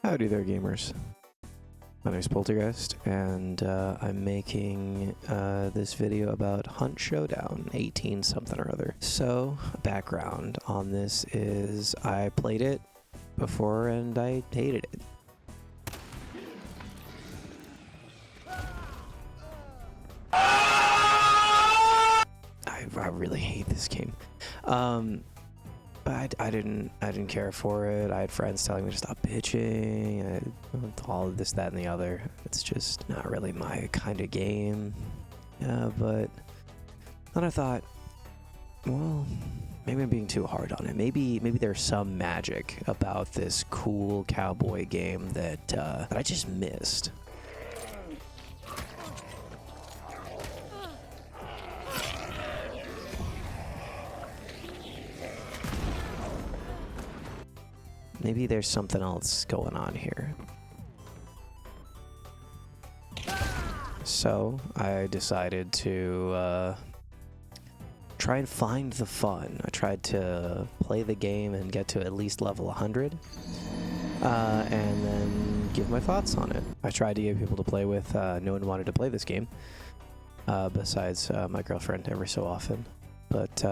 Howdy there, gamers. My name is Poltergeist, and I'm making this video about HuntSuckDown 18 something or other. So, background on this is I played it before and I hated it. I really hate this game. But I didn't care for it. I had friends telling me to stop bitching, all of this, that, and the other. It's just not really my kind of game. Yeah, but then I thought, well, maybe I'm being too hard on it. Maybe there's some magic about this cool cowboy game that I just missed. Maybe there's something else going on here. So I decided to try and find the fun. I tried to play the game and get to at least level 100, and then give my thoughts on it. I tried to get people to play with. No one wanted to play this game, besides my girlfriend every so often. But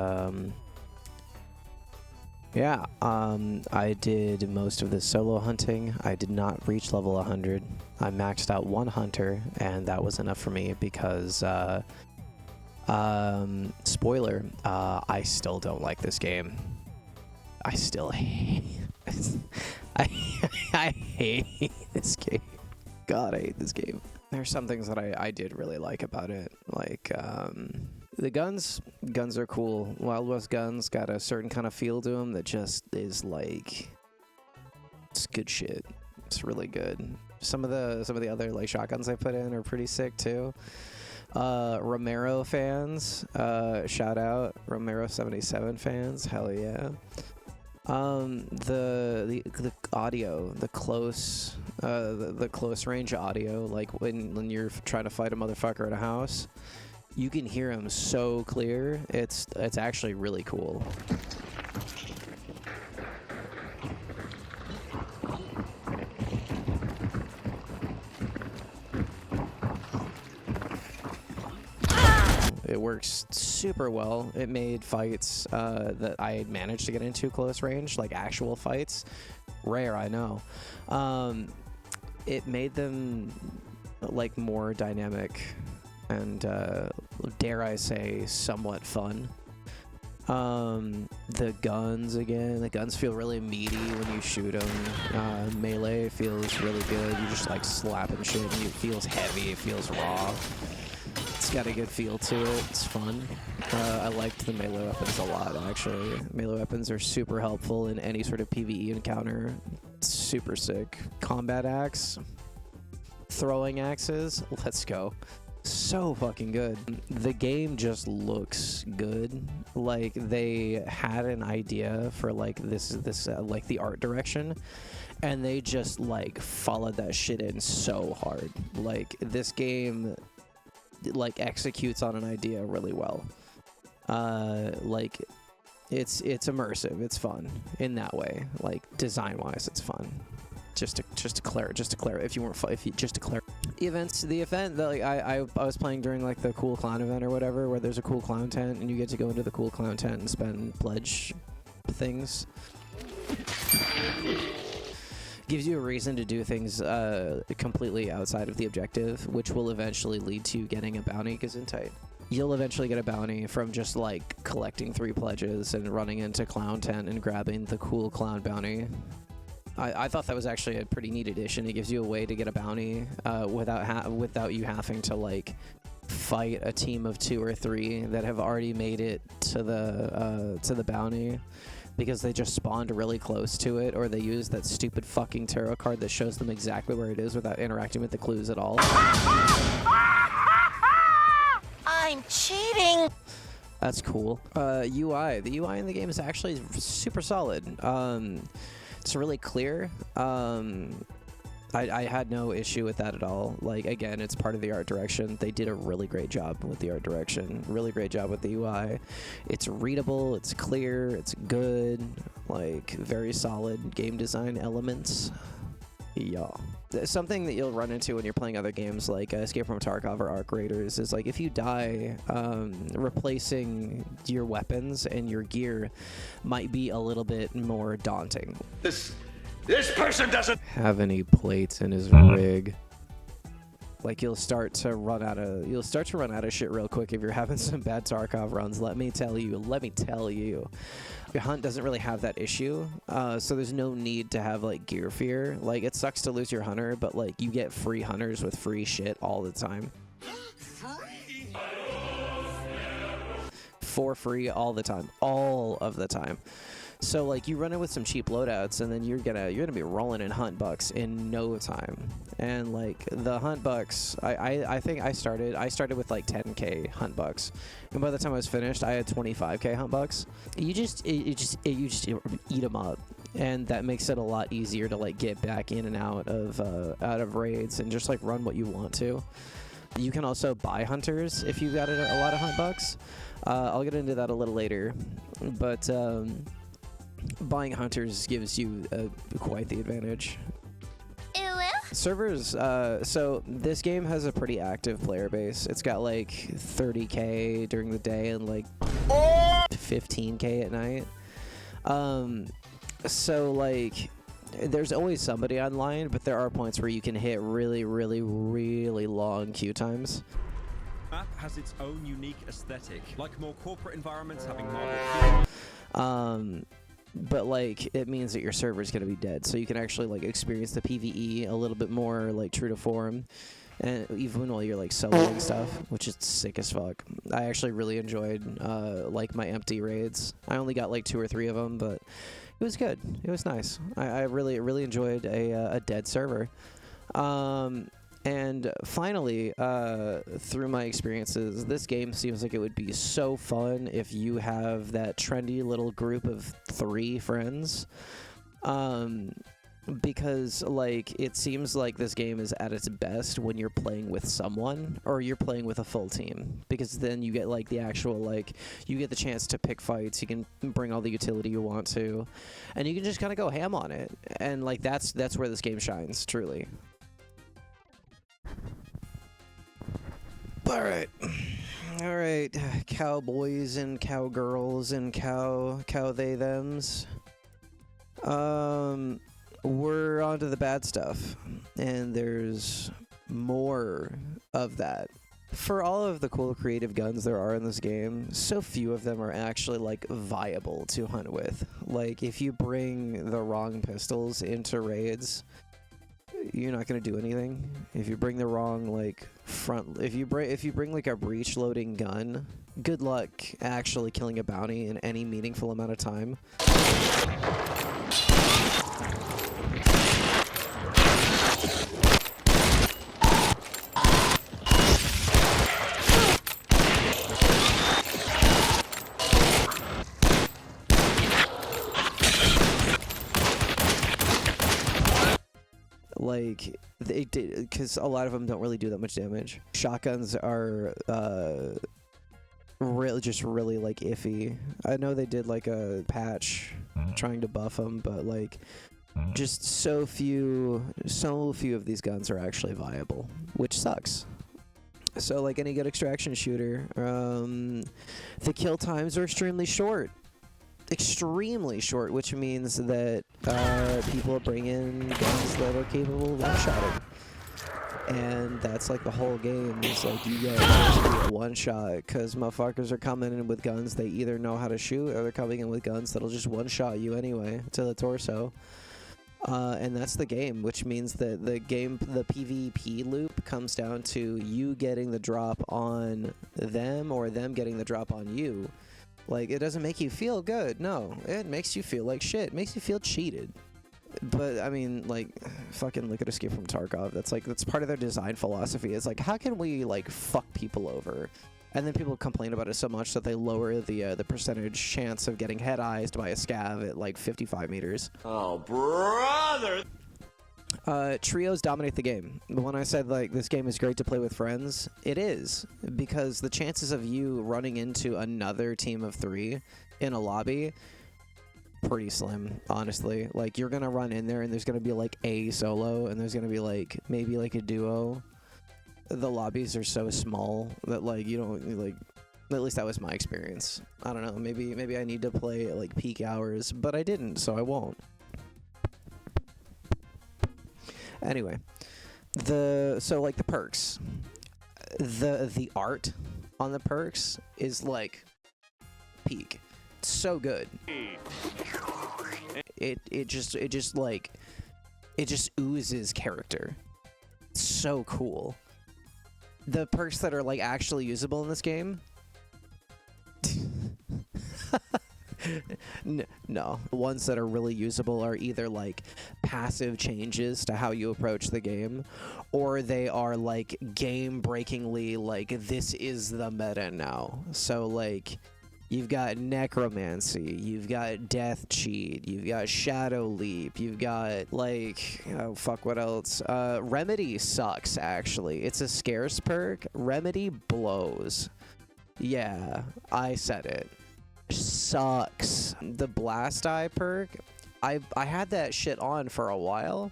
yeah, I did most of the solo hunting. I did not reach level 100. I maxed out one hunter, and that was enough for me because, spoiler, I still don't like this game. I still hate I hate this game. God, I hate this game. There's some things that I did really like about it, like, the guns are cool. Wild West guns got a certain kind of feel to them that just is like, it's good shit. It's really good. Some of the other like shotguns I put in are pretty sick too. Romero fans, shout out Romero 77 fans. Hell yeah. The audio, the close range audio, like when you're trying to fight a motherfucker in a house. You can hear him so clear. It's actually really cool. It works super well. It made fights that I had managed to get into close range, like actual fights, rare, I know. It made them like more dynamic and dare I say somewhat fun. The guns feel really meaty when you shoot them. Melee feels really good. You just like slapping shit and it feels heavy, it feels raw. It's got a good feel to it. It's fun. I liked the melee weapons a lot, actually. Melee weapons are super helpful in any sort of PvE encounter. It's super sick. Combat axe, throwing axes, let's go. So fucking good. The game just looks good. Like they had an idea for like this like the art direction, and they just like followed that shit in so hard. Like this game like executes on an idea really well. Like it's immersive. It's fun in that way. Like design wise, it's fun. Just to clear, if you weren't, just to clear. The event that like I was playing during like the cool clown event or whatever, where there's a cool clown tent and you get to go into the cool clown tent and spend pledge things. Gives you a reason to do things completely outside of the objective, which will eventually lead to getting a bounty. Gesundheit. You'll eventually get a bounty from just like collecting 3 pledges and running into clown tent and grabbing the cool clown bounty. I thought that was actually a pretty neat addition. It gives you a way to get a bounty without you having to like fight a team of 2 or 3 that have already made it to the bounty, because they just spawned really close to it, or they use that stupid fucking tarot card that shows them exactly where it is without interacting with the clues at all. I'm cheating. That's cool. UI. The UI in the game is actually super solid. It's really clear. I had no issue with that at all. Like, again, it's part of the art direction. They did a really great job with the art direction. Really great job with the UI. It's readable, it's clear, it's good. Like, very solid game design elements. Yeah. Something that you'll run into when you're playing other games like Escape from Tarkov or Arc Raiders is like if you die, replacing your weapons and your gear might be a little bit more daunting. This person doesn't have any plates in his rig. Like you'll start to run out of shit real quick if you're having some bad Tarkov runs. Let me tell you. Your hunt doesn't really have that issue, so there's no need to have like gear fear. Like it sucks to lose your hunter, but like you get free hunters with free shit all the time. For free all the time, all of the time. So like you run in with some cheap loadouts, and then you're gonna be rolling in hunt bucks in no time. And like the hunt bucks, I think I started with like 10k hunt bucks, and by the time I was finished, I had 25k hunt bucks. You just eat them up, and that makes it a lot easier to like get back in and out of raids and just like run what you want to. You can also buy hunters if you've got a lot of hunt bucks. I'll get into that a little later, but buying hunters gives you quite the advantage. Servers, so this game has a pretty active player base. It's got like 30k during the day and like 15k at night. So like there's always somebody online, but there are points where you can hit really long queue times. Map has its own unique aesthetic, like more corporate environments having marble. But like it means that your server is gonna be dead, so you can actually like experience the PvE a little bit more like true to form, and even while you're like soloing stuff, which is sick as fuck. I actually really enjoyed like my empty raids. I only got like 2 or 3 of them, but it was good. It was nice. I really enjoyed a dead server. And finally, through my experiences, this game seems like it would be so fun if you have that trendy little group of 3 friends. Because, like, it seems like this game is at its best when you're playing with someone, or you're playing with a full team. Because then you get, like, the actual, like, you get the chance to pick fights, you can bring all the utility you want to, and you can just kind of go ham on it. And, like, that's where this game shines, truly. All right, cowboys and cowgirls and cow they thems. We're on to the bad stuff, and there's more of that. For all of the cool creative guns there are in this game, so few of them are actually like viable to hunt with. Like if you bring the wrong pistols into raids, you're not gonna do anything. If you bring the wrong like if you bring like a breech loading gun, good luck actually killing a bounty in any meaningful amount of time. Like, they did, because a lot of them don't really do that much damage. Shotguns are really like iffy. I know they did like a patch trying to buff them, but like just so few of these guns are actually viable, which sucks. So like any good extraction shooter, the kill times are extremely short, which means that people bring in guns that are capable of one-shotting. And that's like the whole game. It's like you get a one-shot because motherfuckers are coming in with guns they either know how to shoot, or they're coming in with guns that'll just one-shot you anyway to the torso. And that's the game, which means that the PvP loop comes down to you getting the drop on them or them getting the drop on you. Like, it doesn't make you feel good, no. It makes you feel like shit. It makes you feel cheated. But, I mean, like, fucking look at Escape from Tarkov. That's part of their design philosophy. It's like, how can we, like, fuck people over? And then people complain about it so much that they lower the percentage chance of getting head-eyed by a scav at, like, 55 meters. Oh, brother! Trios dominate the game. When I said, like, this game is great to play with friends, it is. Because the chances of you running into another team of 3 in a lobby pretty slim, honestly. Like, you're gonna run in there and there's gonna be like a solo and there's gonna be like maybe like a duo. The lobbies are so small that like you don't like. At least that was my experience. I don't know. Maybe I need to play at like peak hours, but I didn't, so I won't. Anyway, so like the perks, the art on the perks is like peak. It's so good. It just oozes character. It's so cool. The perks that are like actually usable in this game. No, the ones that are really usable are either like passive changes to how you approach the game, or they are like game-breakingly like this is the meta now. So like you've got necromancy, you've got death cheat, you've got shadow leap, you've got like oh fuck what else? Remedy sucks actually. It's a scarce perk. Remedy blows. Yeah, I said it. Sucks. The blast eye perk, I had that shit on for a while.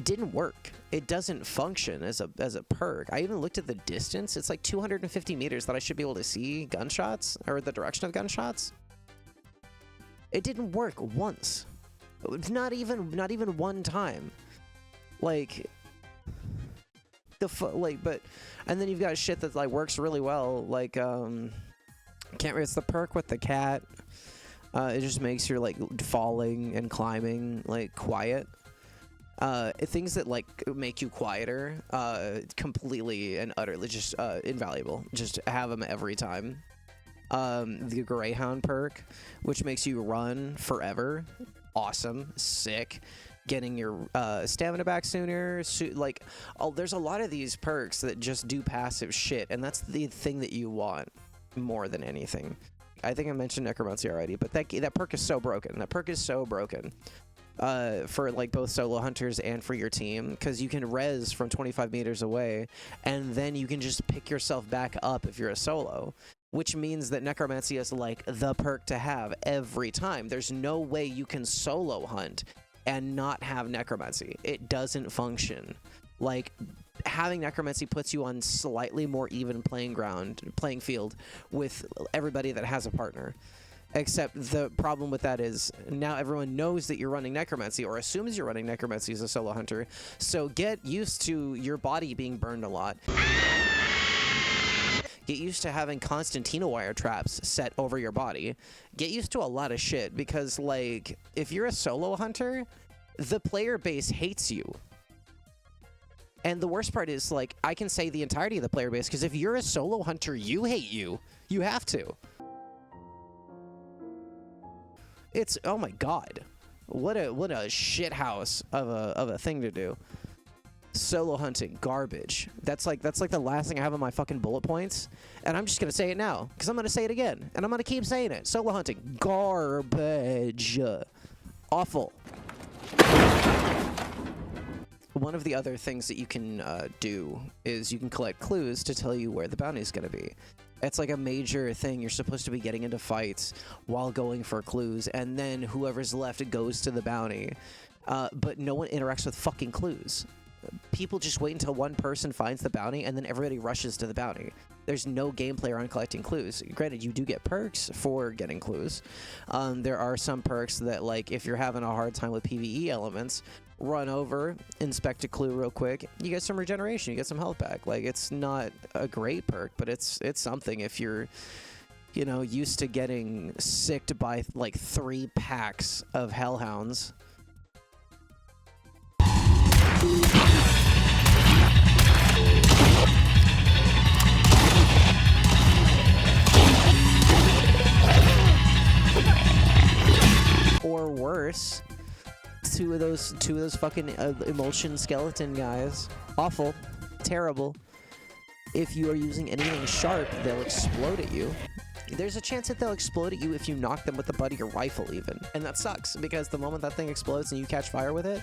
Didn't work. It doesn't function as a perk. I even looked at the distance. It's like 250 meters that I should be able to see gunshots or the direction of gunshots. It didn't work once. Not even one time. Like but and then you've got shit that like works really well, like it's the perk with the cat. It just makes your like falling and climbing like quiet. Things that like make you quieter, completely and utterly just invaluable. Just have them every time. The Greyhound perk, which makes you run forever. Awesome, sick. Getting your stamina back sooner. There's a lot of these perks that just do passive shit, and that's the thing that you want more than anything. I think I mentioned necromancy already, but that perk is so broken. That perk is so broken for like both solo hunters and for your team, because you can res from 25 meters away, and then you can just pick yourself back up if you're a solo. Which means that necromancy is like the perk to have every time. There's no way you can solo hunt and not have necromancy. It doesn't function. Like, having necromancy puts you on slightly more even playing field with everybody that has a partner. Except the problem with that is now everyone knows that you're running necromancy or assumes you're running necromancy as a solo hunter. So get used to your body being burned a lot. Get used to having Constantino wire traps set over your body. Get used to a lot of shit, because, like, if you're a solo hunter, the player base hates you. And the worst part is, like, I can say the entirety of the player base, because if you're a solo hunter, you hate you. You have to. It's, oh my god. What a shit house of a thing to do. Solo hunting, garbage. That's like the last thing I have on my fucking bullet points, and I'm just gonna say it now because I'm gonna say it again, and I'm gonna keep saying it. Solo hunting, garbage, awful. One of the other things that you can do is you can collect clues to tell you where the bounty is gonna be. It's like a major thing. You're supposed to be getting into fights while going for clues, and then whoever's left goes to the bounty. But no one interacts with fucking clues. People just wait until one person finds the bounty, and then everybody rushes to the bounty. There's no gameplay around collecting clues. Granted, you do get perks for getting clues. There are some perks that, like, if you're having a hard time with PvE elements, run over, inspect a clue real quick, you get some regeneration, you get some health back. Like, it's not a great perk, but it's something if you're, you know, used to getting sicked by, like, 3 packs of hellhounds. Or worse, two of those fucking emulsion skeleton guys. Awful, terrible. If you are using anything sharp, they'll explode at you. There's a chance that they'll explode at you if you knock them with the butt of your rifle even, and that sucks because the moment that thing explodes and you catch fire with it,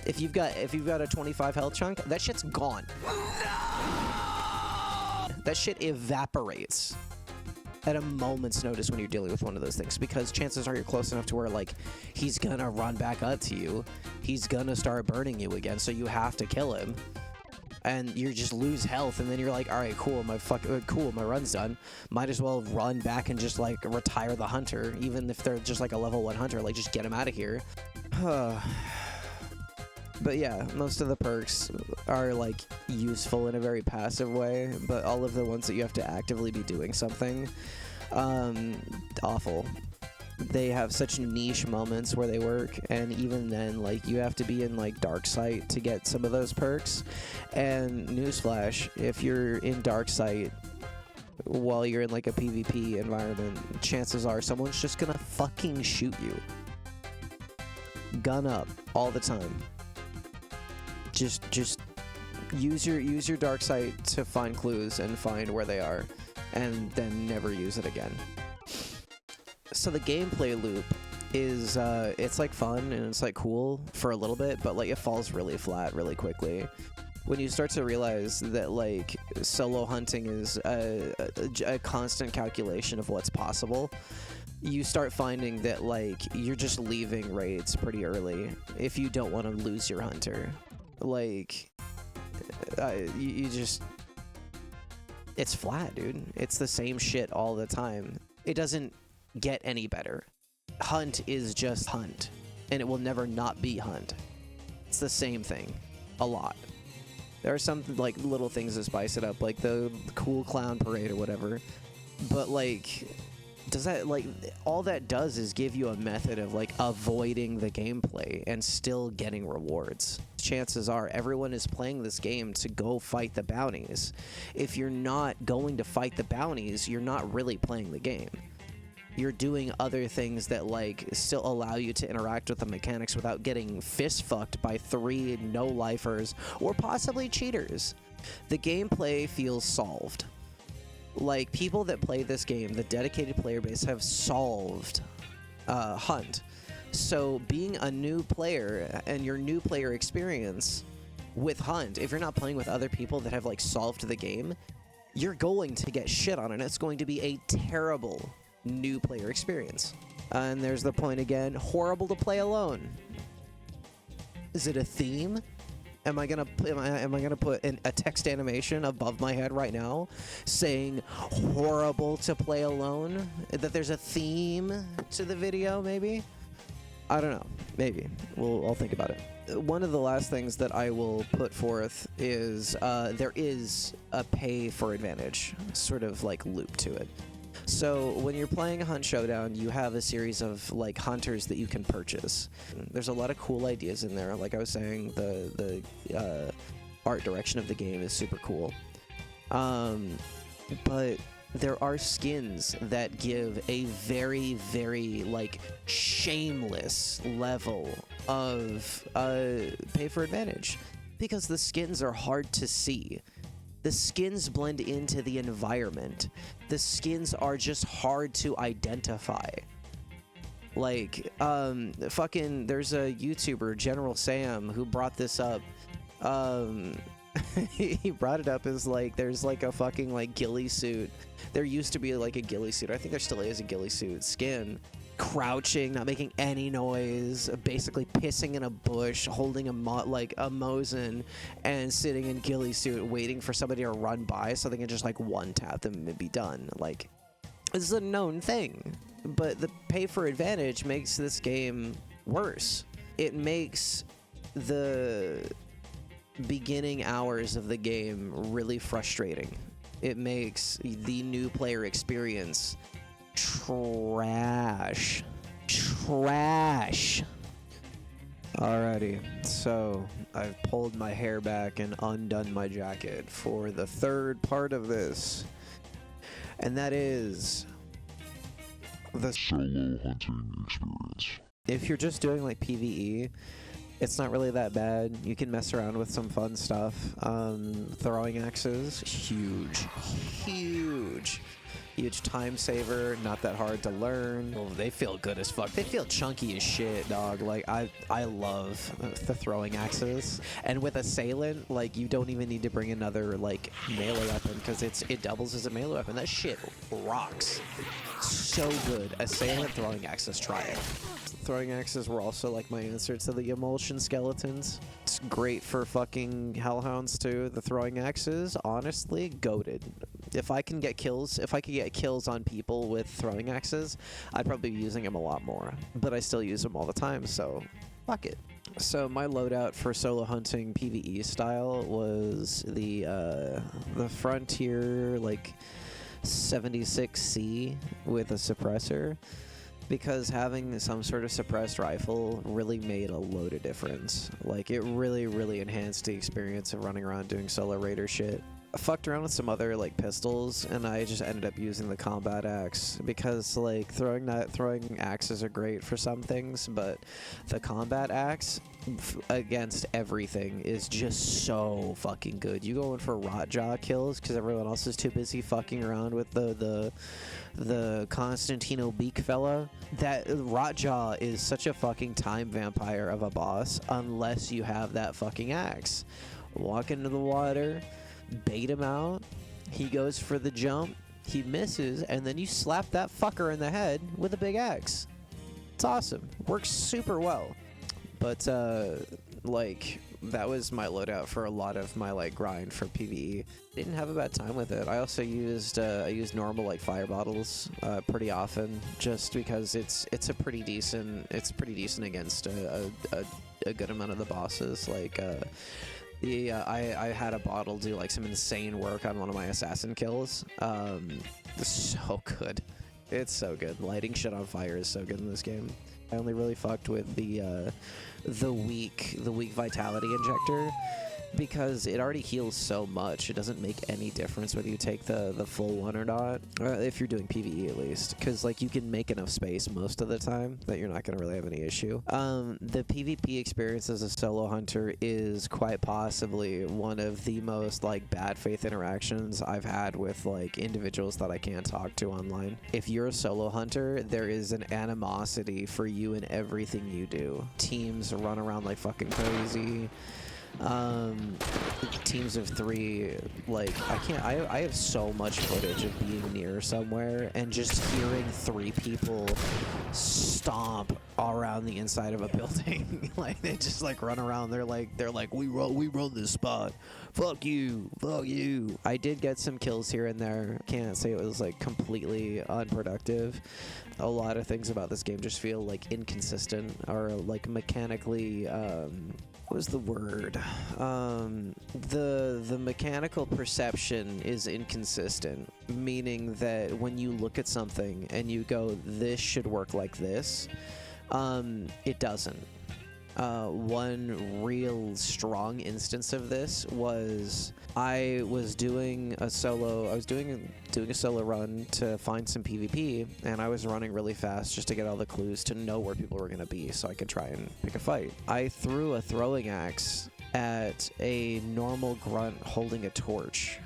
if you've got a 25 health chunk, that shit's gone. No! That shit evaporates. at a moment's notice when you're dealing with one of those things, because chances are you're close enough to where, like, he's gonna run back up to you. He's gonna start burning you again, so you have to kill him. And you just lose health, and then you're like, all right, cool, my run's done. Might as well run back and just, like, retire the hunter, even if they're just, like, a level 1 hunter. Like, just get him out of here. But yeah, most of the perks are, like, useful in a very passive way, but all of the ones that you have to actively be doing something, awful. They have such niche moments where they work, and even then, like, you have to be in, like, dark sight to get some of those perks. And newsflash, if you're in dark sight while you're in, like, a PvP environment, chances are someone's just gonna fucking shoot you. Gun up all the time. Just use your dark sight to find clues and find where they are, and then never use it again. So the gameplay loop is it's like fun and it's like cool for a little bit, but like it falls really flat really quickly when you start to realize that like solo hunting is a constant calculation of what's possible. You start finding that like you're just leaving raids pretty early if you don't want to lose your hunter. Like you just, it's flat, dude. It's the same shit all the time. It doesn't get any better. Hunt is just hunt, and it will never not be hunt. It's the same thing a lot. There are some like little things that spice it up, like the cool clown parade or whatever, but like does that, like, all that does is give you a method of like avoiding the gameplay and still getting rewards. Chances are everyone is playing this game to go fight the bounties. If you're not going to fight the bounties, you're not really playing the game. You're doing other things that like still allow you to interact with the mechanics without getting fist fucked by 3 no-lifers or possibly cheaters. The gameplay feels solved. Like, people that play this game, the dedicated player base, have solved Hunt. So being a new player and your new player experience with Hunt, if you're not playing with other people that have like solved the game, you're going to get shit on, and it's going to be a terrible new player experience. And there's the point again, horrible to play alone. Is it a theme? Am I gonna put a text animation above my head right now saying horrible to play alone? That there's a theme to the video, maybe? I don't know. Maybe. I'll think about it. One of the last things that I will put forth is there is a pay for advantage sort of like loop to it. So when you're playing Hunt Showdown, you have a series of like hunters that you can purchase. There's a lot of cool ideas in there. Like I was saying, the art direction of the game is super cool. But there are skins that give a very, very like shameless level of pay for advantage, because the skins are hard to see. The skins blend into the environment. The skins are just hard to identify. Like, fucking, there's a YouTuber, General Sam, who brought this up. He brought it up as, like, there's, like, a fucking, like, ghillie suit. There used to be, like, a ghillie suit. I think there still is a ghillie suit skin. Crouching, not making any noise, basically pissing in a bush, holding a Mosin, and sitting in ghillie suit waiting for somebody to run by so they can just like one tap them and be done. Like, this is a known thing, but the pay for advantage makes this game worse. It makes the beginning hours of the game really frustrating. It makes the new player experience trash. Alrighty, so I've pulled my hair back and undone my jacket for the third part of this, and that is the solo hunting experience. If you're just doing like PvE, it's not really that bad. You can mess around with some fun stuff. Throwing axes, huge. Huge time saver, not that hard to learn. Well, they feel good as fuck. They feel chunky as shit, dog. Like, I love the throwing axes. And with Assailant, like, you don't even need to bring another, like, melee weapon, because it doubles as a melee weapon. That shit rocks. So good. Assailant throwing axes, try it. Throwing axes were also like my answer to the emulsion skeletons. It's great for fucking hellhounds too. The throwing axes, honestly, goated. If I can get kills, on people with throwing axes, I'd probably be using them a lot more. But I still use them all the time, so fuck it. So my loadout for solo hunting PvE style was the Frontier like 76C with a suppressor. Because having some sort of suppressed rifle really made a load of difference. Like, it really, really enhanced the experience of running around doing solo raider shit. I fucked around with some other, like, pistols, and I just ended up using the combat axe. Because, like, throwing axes are great for some things, but the combat axe against everything is just so fucking good. You go in for rotjaw kills because everyone else is too busy fucking around with the Constantino Beak fella. That rotjaw is such a fucking time vampire of a boss unless you have that fucking axe. Walk into the water, bait him out, he goes for the jump, he misses, and then you slap that fucker in the head with a big axe. It's awesome. Works super well. But, like, that was my loadout for a lot of my, like, grind for PvE. Didn't have a bad time with it. I also used, I used normal, like, fire bottles, pretty often, just because it's pretty decent against a good amount of the bosses. Like, I had a bottle do, like, some insane work on one of my assassin kills. So good. It's so good. Lighting shit on fire is so good in this game. I only really fucked with the weak vitality injector because it already heals so much. It doesn't make any difference whether you take the full one or not, if you're doing PvE at least, because like you can make enough space most of the time that you're not going to really have any issue. The PvP experience as a solo hunter is quite possibly one of the most like bad faith interactions I've had with like individuals that I can't talk to online. If you're a solo hunter, there is an animosity for you in everything you do. Teams run around like fucking crazy. Teams of 3, like, I have so much footage of being near somewhere and just hearing 3 people stomp around the inside of a building. Like, they just, like, run around. They're like, we run this spot. Fuck you. I did get some kills here and there. Can't say it was, like, completely unproductive. A lot of things about this game just feel, like, inconsistent or, like, mechanically, what was the word? The mechanical perception is inconsistent, meaning that when you look at something and you go, this should work like this, it doesn't. One real strong instance of this was I was doing a solo run to find some PvP, and I was running really fast just to get all the clues to know where people were going to be so I could try and pick a fight. I threw a throwing axe at a normal grunt holding a torch,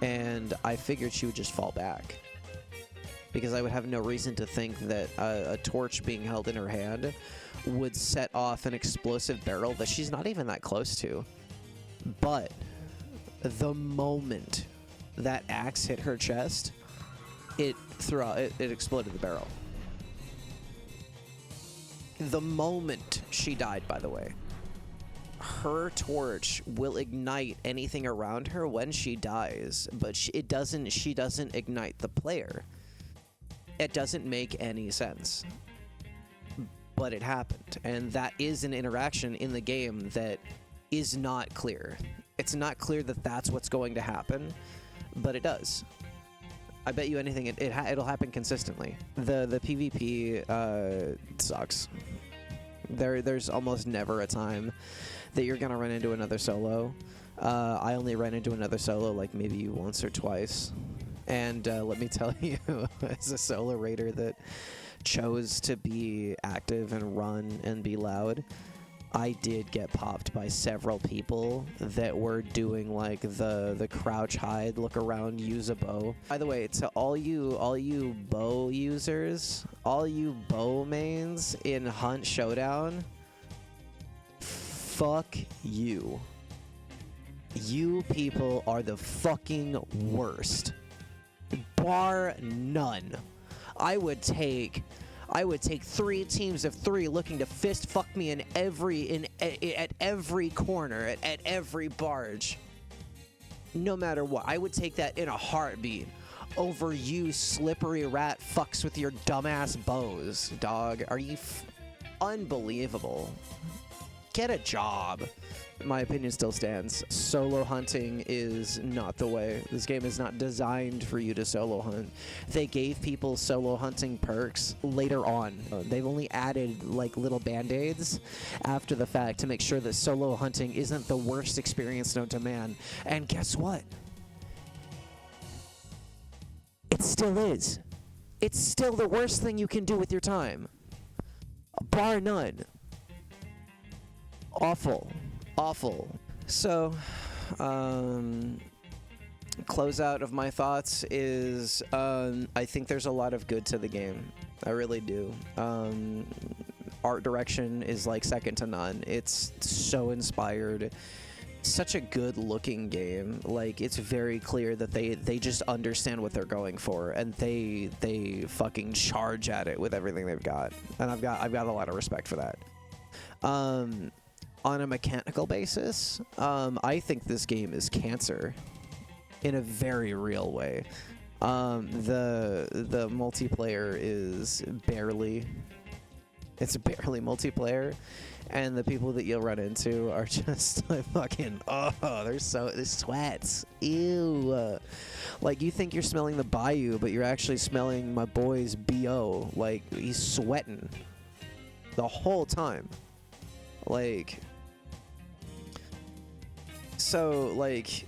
and I figured she would just fall back, because I would have no reason to think that a torch being held in her hand would set off an explosive barrel that she's not even that close to. But the moment that axe hit her chest, it exploded the barrel. The moment she died, by the way. Her torch will ignite anything around her when she dies, but she doesn't ignite the player. It doesn't make any sense. But it happened, and that is an interaction in the game that is not clear. It's not clear that that's what's going to happen, but it does. I bet you anything it'll happen consistently. The PvP sucks. There's almost never a time that you're gonna run into another solo. I only ran into another solo like maybe once or twice, and let me tell you, as a solo raider that chose to be active and run and be loud, I did get popped by several people that were doing like the crouch, hide, look around, use a bow. By the way, to all you bow users, all you bow mains in Hunt Showdown, fuck you. You people are the fucking worst. Bar none. I would take 3 teams of 3 looking to fist fuck me at every corner, at every barge. No matter what. I would take that in a heartbeat over you slippery rat fucks with your dumbass bows, dog. Are you unbelievable? Get a job. My opinion still stands. Solo hunting is not the way. This game is not designed for you to solo hunt. They gave people solo hunting perks later on. They've only added like little band-aids after the fact to make sure that solo hunting isn't the worst experience known to man. And guess what? It still is. It's still the worst thing you can do with your time. Bar none. Awful. Awful. So, closeout of my thoughts is, I think there's a lot of good to the game. I really do. Art direction is like second to none. It's so inspired. Such a good looking game. Like, it's very clear that they just understand what they're going for, and they fucking charge at it with everything they've got. And I've got a lot of respect for that. On a mechanical basis, I think this game is cancer in a very real way. The multiplayer is barely multiplayer, and the people that you'll run into are just like fucking, they're sweats. Ew. Like, you think you're smelling the bayou, but you're actually smelling my boy's BO. Like, he's sweating the whole time. Like, so, like,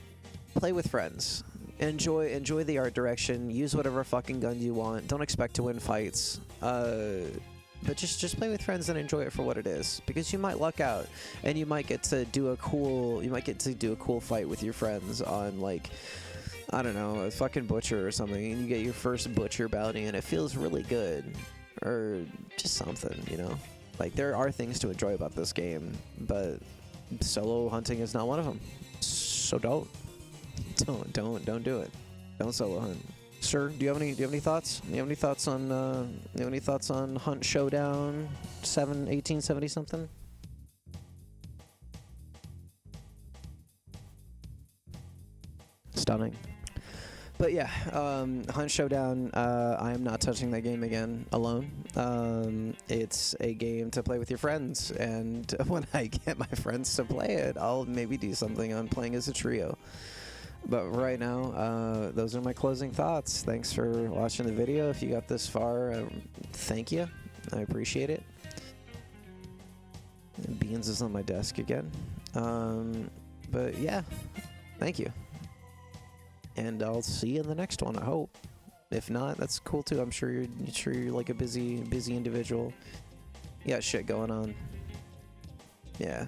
play with friends. Enjoy the art direction. Use whatever fucking gun you want. Don't expect to win fights. But just play with friends and enjoy it for what it is, because you might luck out and you might get to do a cool fight with your friends on, like, I don't know, a fucking butcher or something, and you get your first butcher bounty and it feels really good, or just something, you know. Like, there are things to enjoy about this game, but solo hunting is not one of them. So don't do it. Don't solo hunt. Sir, do you have any thoughts? Do you have any thoughts on Hunt Showdown 1870 something? Stunning. But yeah, Hunt Showdown, I am not touching that game again alone. It's a game to play with your friends, and when I get my friends to play it, I'll maybe do something on playing as a trio. But right now, those are my closing thoughts. Thanks for watching the video. If you got this far, thank you. I appreciate it. And Beans is on my desk again. But yeah, thank you. And I'll see you in the next one, I hope. If not, that's cool too. I'm sure you're like a busy individual. You got shit going on. Yeah.